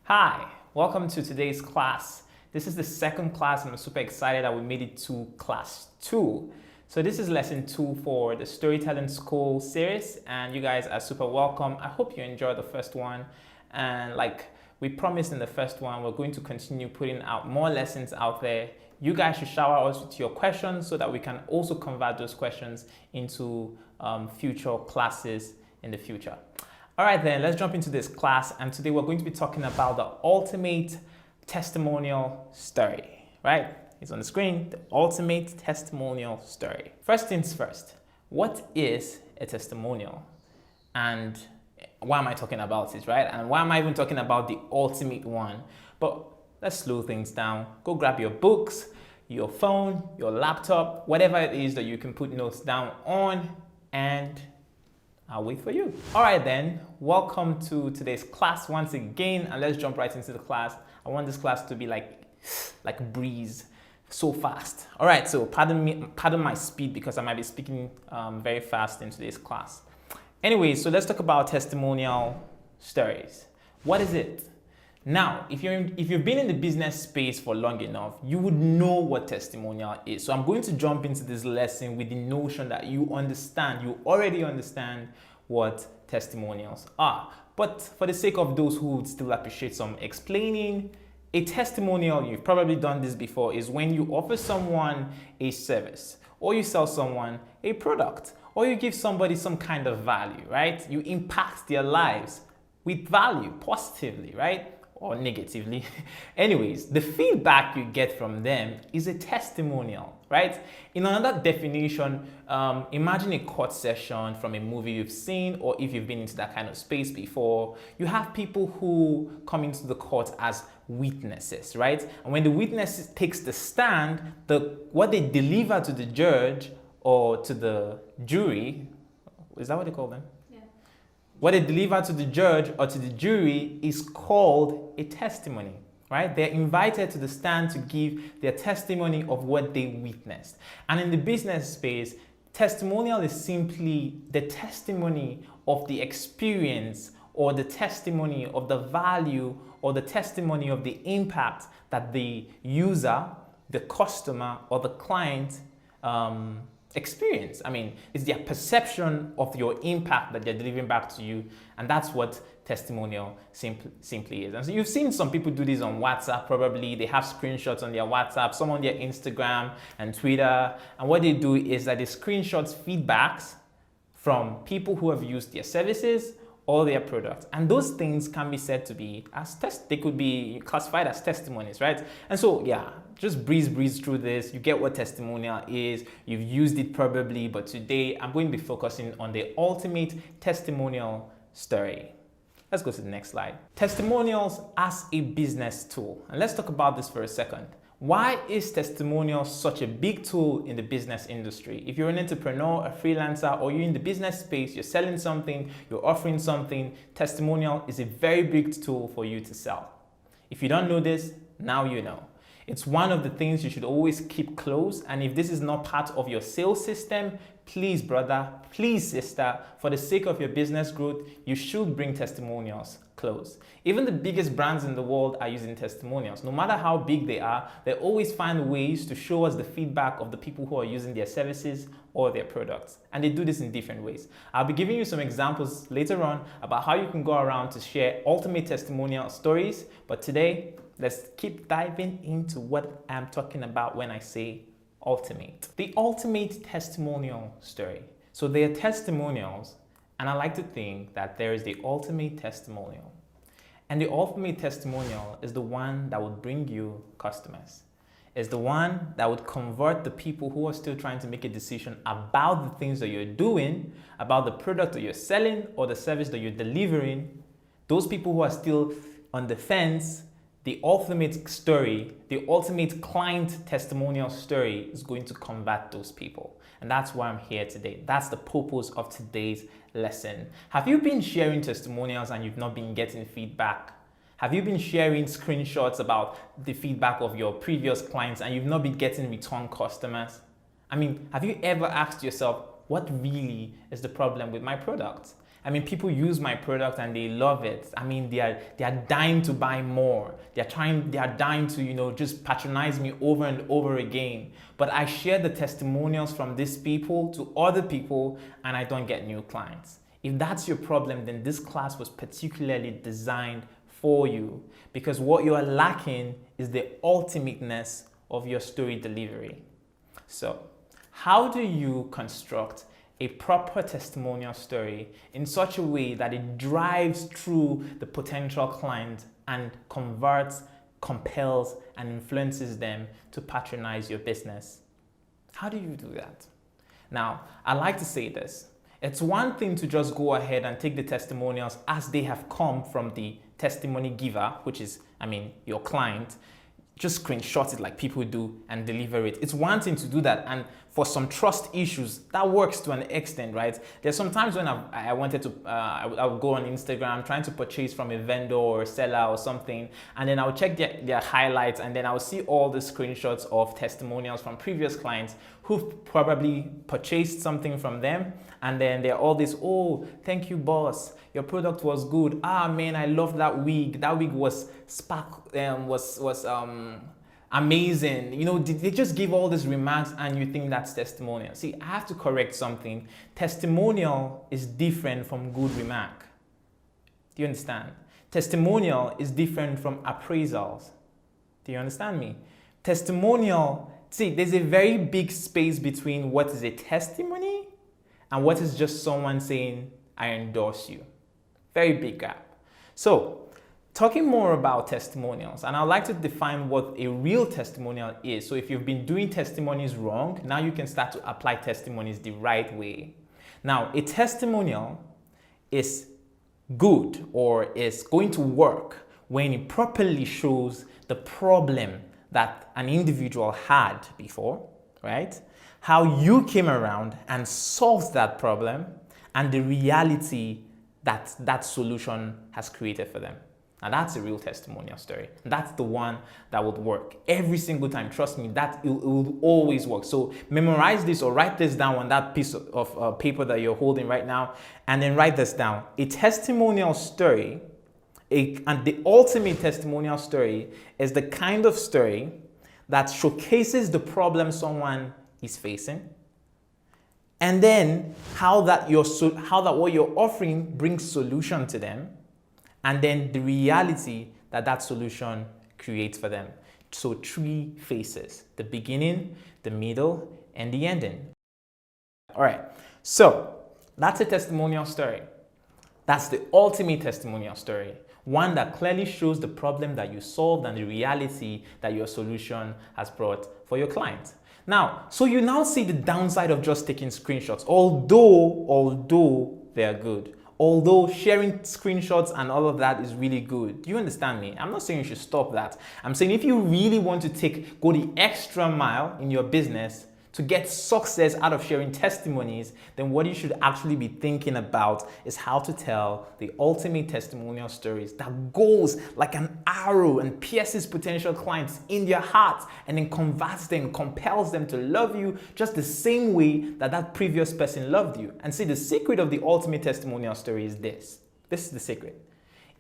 Hi, welcome to today's class. This is the second class and I'm super excited that we made it to class 2. So this is lesson 2 for the Storytelling School series and you guys are super welcome. I hope you enjoyed the first one, and like we promised in the first one, we're going to continue putting out more lessons out there. You guys should shower us with your questions so that we can also convert those questions into future classes in the future. All right, then let's jump into this class. And today we're going to be talking about the ultimate testimonial story, right? It's on the screen, the ultimate testimonial story. First things first, what is a testimonial? And why am I talking about it, right? And why am I even talking about the ultimate one? But let's slow things down. Go grab your books, your phone, your laptop, whatever it is that you can put notes down on, and I'll wait for you. All right then, welcome to today's class once again, and let's jump right into the class. I want this class to be like a breeze, so fast. All right, so pardon my speed because I might be speaking very fast in today's class. Anyway, so let's talk about testimonial stories. What is it? Now, if you've been in the business space for long enough, you would know what testimonial is. So I'm going to jump into this lesson with the notion that you already understand what testimonials are. But for the sake of those who would still appreciate some explaining, a testimonial, you've probably done this before, is when you offer someone a service, or you sell someone a product, or you give somebody some kind of value, right? You impact their lives with value, positively, right? Or negatively. Anyways, the feedback you get from them is a testimonial, right? In another definition, imagine a court session from a movie you've seen, or if you've been into that kind of space before, you have people who come into the court as witnesses, right? And when the witness takes the stand, what they deliver to the judge or to the jury, is that what they call them? What they deliver to the judge or to the jury is called a testimony, right? They're invited to the stand to give their testimony of what they witnessed. And in the business space, testimonial is simply the testimony of the experience or the testimony of the value or the testimony of the impact that the user, the customer, or the client experience. I mean, it's their perception of your impact that they're delivering back to you, and that's what testimonial simply is. And so you've seen some people do this on WhatsApp, probably. They have screenshots on their WhatsApp, some on their Instagram and Twitter, and what they do is that they screenshots feedbacks from people who have used their services or their products, and those things can be said to be they could be classified as testimonies, right? And so yeah, just breeze through this. You get what testimonial is. You've used it probably, but today I'm going to be focusing on the ultimate testimonial story. Let's go to the next slide. Testimonials as a business tool, and let's talk about this for a second. Why is testimonial such a big tool in the business industry? If you're an entrepreneur, a freelancer, or you're in the business space, you're selling something, you're offering something, testimonial is a very big tool for you to sell. If you don't know this, now you know. It's one of the things you should always keep close, and if this is not part of your sales system, please brother, please sister, for the sake of your business growth, you should bring testimonials close. Even the biggest brands in the world are using testimonials. No matter how big they are, they always find ways to show us the feedback of the people who are using their services or their products. And they do this in different ways. I'll be giving you some examples later on about how you can go around to share ultimate testimonial stories. But today, let's keep diving into what I'm talking about when I say ultimate. The ultimate testimonial story. So there are testimonials, and I like to think that there is the ultimate testimonial. And the ultimate testimonial is the one that would bring you customers. It's the one that would convert the people who are still trying to make a decision about the things that you're doing, about the product that you're selling or the service that you're delivering. Those people who are still on the fence, the ultimate story, the ultimate client testimonial story is going to convert those people. And that's why I'm here today. That's the purpose of today's lesson. Have you been sharing testimonials and you've not been getting feedback? Have you been sharing screenshots about the feedback of your previous clients and you've not been getting return customers? I mean, have you ever asked yourself, what really is the problem with my product? I mean, people use my product and they love it. I mean, they are dying to buy more. They are dying to, just patronize me over and over again. But I share the testimonials from these people to other people and I don't get new clients. If that's your problem, then this class was particularly designed for you, because what you are lacking is the ultimateness of your story delivery. So, how do you construct a proper testimonial story in such a way that it drives through the potential client and converts, compels, and influences them to patronize your business? How do you do that? Now, I like to say this. It's one thing to just go ahead and take the testimonials as they have come from the testimony giver, which is, your client, just screenshot it like people do and deliver it. It's one thing to do that, and for some trust issues, that works to an extent, right? There's some times when I wanted to, I would go on Instagram trying to purchase from a vendor or a seller or something, and then I would check their highlights, and then I would see all the screenshots of testimonials from previous clients who've probably purchased something from them, and then they're all this, oh, thank you, boss. Your product was good. Ah, man, I love that wig. That wig was amazing. They just give all these remarks and you think that's testimonial. See, I have to correct something. Testimonial is different from good remark. Do you understand? Testimonial is different from appraisals. Do you understand me? Testimonial, see, there's a very big space between what is a testimony and what is just someone saying, I endorse you. Very big gap. So, talking more about testimonials, and I'd like to define what a real testimonial is. So if you've been doing testimonies wrong, now you can start to apply testimonies the right way. Now, a testimonial is good or is going to work when it properly shows the problem that an individual had before, right? How you came around and solved that problem and the reality that that solution has created for them. Now that's a real testimonial story. That's the one that would work every single time. Trust me, that it will always work. So memorize this or write this down on that piece of paper that you're holding right now, and then write this down. A testimonial story, and the ultimate testimonial story is the kind of story that showcases the problem someone is facing, and then how that what you're offering brings solution to them, and then the reality that that solution creates for them. So 3 phases: the beginning, the middle, and the ending. All right, so that's a testimonial story. That's the ultimate testimonial story. One that clearly shows the problem that you solved and the reality that your solution has brought for your client. Now, so you now see the downside of just taking screenshots, although they are good. Although sharing screenshots and all of that is really good. Do you understand me? I'm not saying you should stop that. I'm saying if you really want to go the extra mile in your business to get success out of sharing testimonies, then what you should actually be thinking about is how to tell the ultimate testimonial stories that goes like an arrow and pierces potential clients in their hearts and then converts them, compels them to love you just the same way that that previous person loved you. And see, the secret of the ultimate testimonial story is this. This is the secret.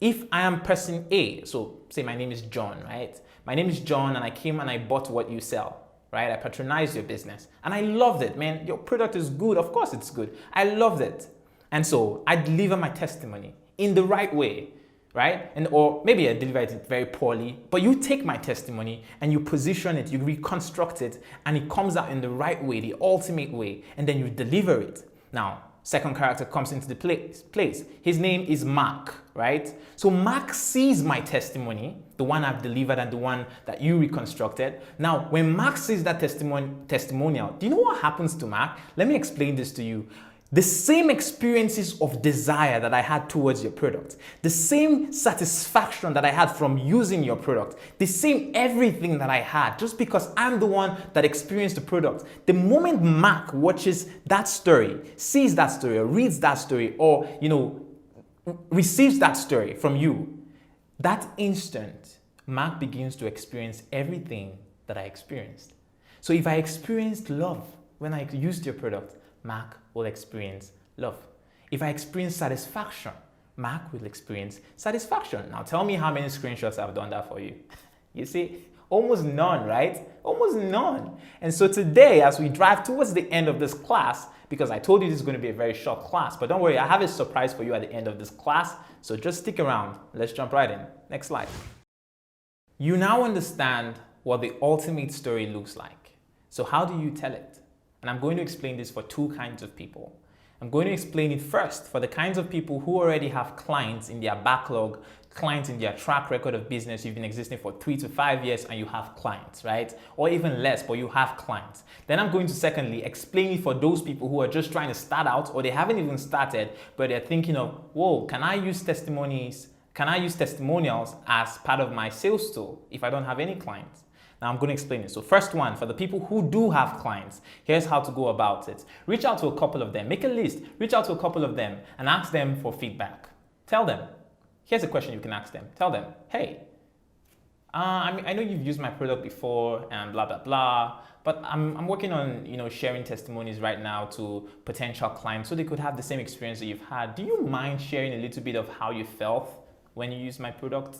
If I am person A, so say my name is John, right? My name is John and I came and I bought what you sell. Right? I patronized your business and I loved it, man. Your product is good. Of course it's good. I loved it. And so I deliver my testimony in the right way, right? Or maybe I deliver it very poorly, but you take my testimony and you position it, you reconstruct it, and it comes out in the right way, the ultimate way, and then you deliver it. Now, second character comes into the place. His name is Mark, right? So Mark sees my testimony, the one I've delivered and the one that you reconstructed. Now, when Mark sees that testimonial, do you know what happens to Mark? Let me explain this to you. The same experiences of desire that I had towards your product, the same satisfaction that I had from using your product, the same everything that I had, just because I'm the one that experienced the product. The moment Mark watches that story, sees that story, or reads that story, or receives that story from you, that instant, Mark begins to experience everything that I experienced. So if I experienced love when I used your product, Mark will experience love. If I experience satisfaction, Mark will experience satisfaction. Now tell me how many screenshots I've done that for you. You see, almost none, right? Almost none. And so today, as we drive towards the end of this class, because I told you this is going to be a very short class, but don't worry, I have a surprise for you at the end of this class. So just stick around. Let's jump right in. Next slide. You now understand what the ultimate story looks like. So how do you tell it? And I'm going to explain this for two kinds of people. I'm going to explain it first for the kinds of people who already have clients in their backlog, clients in their track record of business. You've been existing for 3 to 5 years and you have clients, right? Or even less, but you have clients. Then I'm going to secondly explain it for those people who are just trying to start out, or they haven't even started, but they're thinking of, whoa, can I use testimonials as part of my sales tool if I don't have any clients? Now I'm going to explain it. So first one, for the people who do have clients, here's how to go about it. Reach out to a couple of them, make a list, reach out to a couple of them and ask them for feedback. Tell them, here's a question you can ask them. Tell them, hey, I know you've used my product before and blah, blah, blah, but I'm working on, sharing testimonies right now to potential clients so they could have the same experience that you've had. Do you mind sharing a little bit of how you felt when you used my product?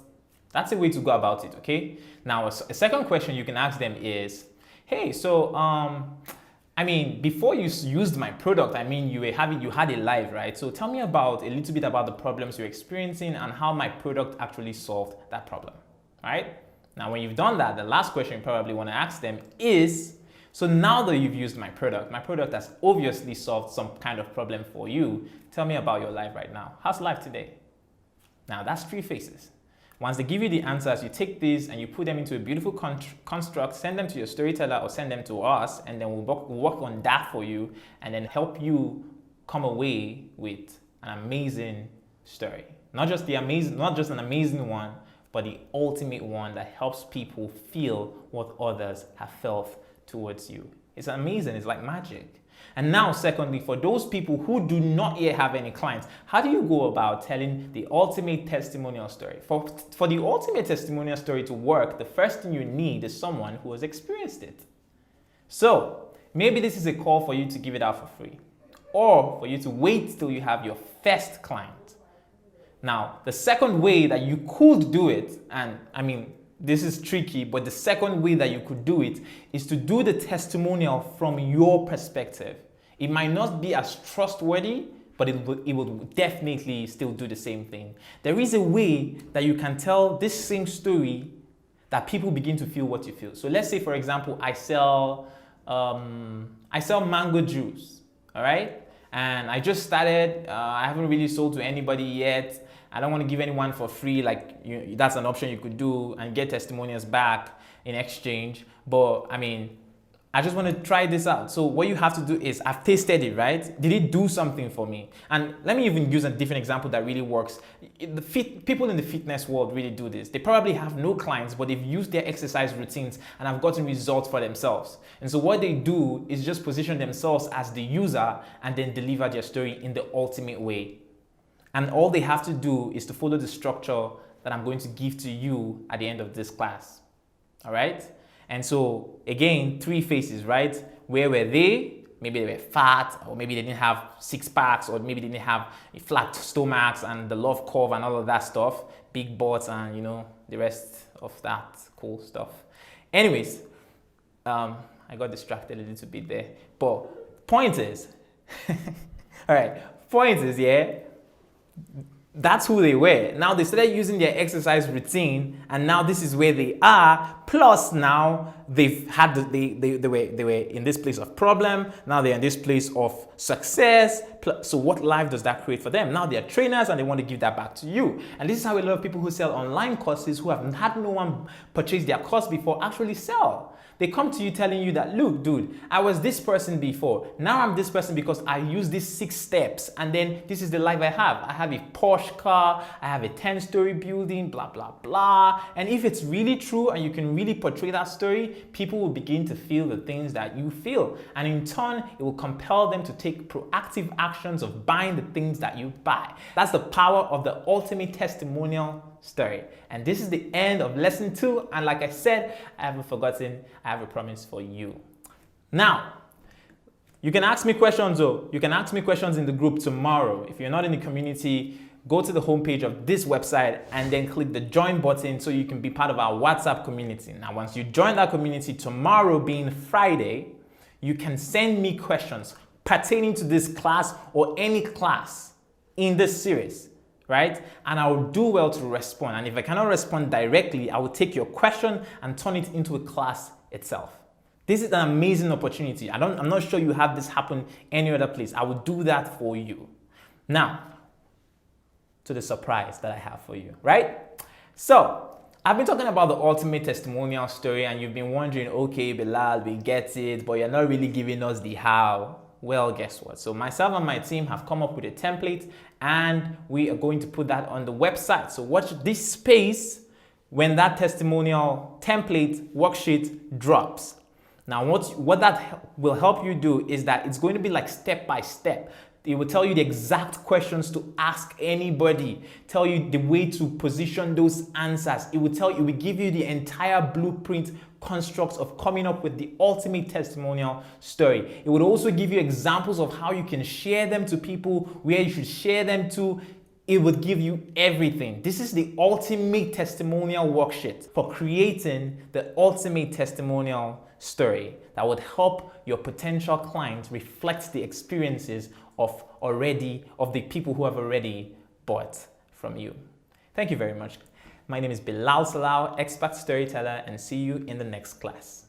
That's a way to go about it, okay? Now, a second question you can ask them is, hey, so, before you used my product, you had a live, right? So tell me a little bit about the problems you're experiencing and how my product actually solved that problem, right? Now, when you've done that, the last question you probably want to ask them is, so now that you've used my product has obviously solved some kind of problem for you. Tell me about your life right now. How's life today? Now, that's 3 phases. Once they give you the answers, you take these and you put them into a beautiful construct, send them to your storyteller or send them to us, and then we'll work on that for you and then help you come away with an amazing story. Not just an amazing one, but the ultimate one that helps people feel what others have felt towards you. It's amazing. It's like magic. And now, secondly, for those people who do not yet have any clients, how do you go about telling the ultimate testimonial story? For the ultimate testimonial story to work, the first thing you need is someone who has experienced it. So maybe this is a call for you to give it out for free, or for you to wait till you have your first client. Now, the second way that you could do it, and this is tricky, but the second way that you could do it is to do the testimonial from your perspective. It might not be as trustworthy, but it will definitely still do the same thing. There is a way that you can tell this same story that people begin to feel what you feel. So let's say, for example, I sell mango juice, all right? And I just started, I haven't really sold to anybody yet. I don't want to give anyone for free, that's an option you could do and get testimonials back in exchange. But I just want to try this out. So what you have to do is, I've tasted it, right? Did it do something for me? And let me even use a different example that really works. People in the fitness world really do this. They probably have no clients, but they've used their exercise routines and have gotten results for themselves. And so what they do is just position themselves as the user and then deliver their story in the ultimate way. And all they have to do is to follow the structure that I'm going to give to you at the end of this class. All right? And so, again, 3 phases, right? Where were they? Maybe they were fat, or maybe they didn't have 6 packs, or maybe they didn't have flat stomachs and the love curve and all of that stuff, big butts and, the rest of that cool stuff. Anyways, I got distracted a little bit there. But point is, all right, point is, yeah, that's who they were. Now they started using their exercise routine, and now this is where they are. Plus, now they've had they were in this place of problem. Now they're in this place of success. So what life does that create for them? Now they're trainers and they want to give that back to you. And this is how a lot of people who sell online courses, who have had no one purchase their course before, actually sell. They come to you telling you that, look, dude, I was this person before. Now I'm this person because I use these 6 steps. And then this is the life I have. I have a Porsche car. I have a 10-story building, blah, blah, blah. And if it's really true and you can really portray that story, people will begin to feel the things that you feel. And in turn, it will compel them to take proactive actions of buying the things that you buy. That's the power of the ultimate testimonial story. And this is the end of lesson 2. And like I said, I haven't forgotten, I have a promise for you. Now, You can ask me questions though. You can ask me questions in the group tomorrow. If you're not in the community, go to the homepage of this website and then click the join button so you can be part of our WhatsApp community. Now, once you join that community, tomorrow being Friday, you can send me questions pertaining to this class or any class in this series, right? And I will do well to respond. And if I cannot respond directly, I will take your question and turn it into a class itself. This is an amazing opportunity. I'm not sure you have this happen any other place. I will do that for you. Now, to the surprise that I have for you, right? So, I've been talking about the ultimate testimonial story and you've been wondering, okay, Bilal, we get it, but you're not really giving us the how. Well, guess what? So myself and my team have come up with a template and we are going to put that on the website. So watch this space when that testimonial template worksheet drops. Now, what that will help you do is that it's going to be like step by step. It will tell you the exact questions to ask anybody, tell you the way to position those answers. It will give you the entire blueprint constructs of coming up with the ultimate testimonial story. It would also give you examples of how you can share them to people, where you should share them to. It would give you everything. This is the ultimate testimonial worksheet for creating the ultimate testimonial story that would help your potential clients reflect the experiences of the people who have already bought from you. Thank you very much. My name is Bilal Salau, expert storyteller, and see you in the next class.